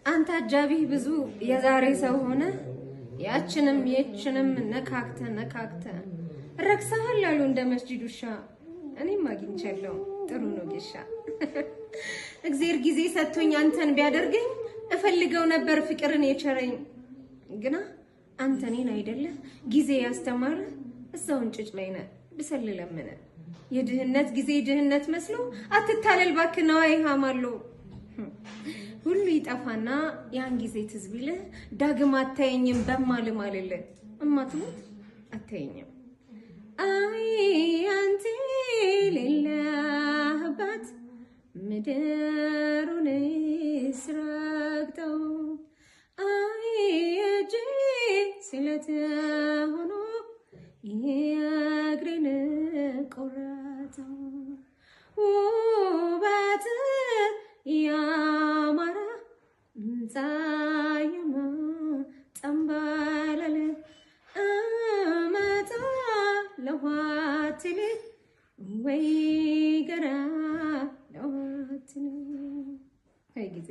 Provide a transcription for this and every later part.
አንተ አጃቢ ብዙ የዛሬ ሰው ሆነ ያችንም የችንም ነካክተ ረክሰሃል አሉ እንደ መስጂድ ውሻ እኔም አግኝቻለሁ ጥሩ ነው ጌሻ እግዚአብሔር ጊዜ ሰጥቶኝ አንተን ቢያደርገኝ እፈልገው ነበር ፍቅርን የቸረኝ ግና አንተ ነኝ አይደለ ጊዜ ያስተማረ እዛው እንጭጭ ላይ ነህ ብሰልለምነ የድህነት ጊዜ ድህነት መስሎ አትታለል ባክና አይሃማሉ ሁሉ ይጣፋና ያን ጊዜ ትዝቢለ ዳግም አታየኝም በማልማልለ እማትሞት አታየኝም አይ አንተ ሌላባት ምድሩን ስራግተው አይ እጄ ስለት ሆኖ የእግሬን ቆራጠው ውበት ያማረ ዛይማ ጠምባለለ አመታ ለዋትል ወይ ገራ ለዋትል አይ ጊዜ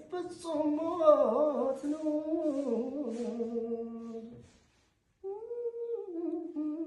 But so much no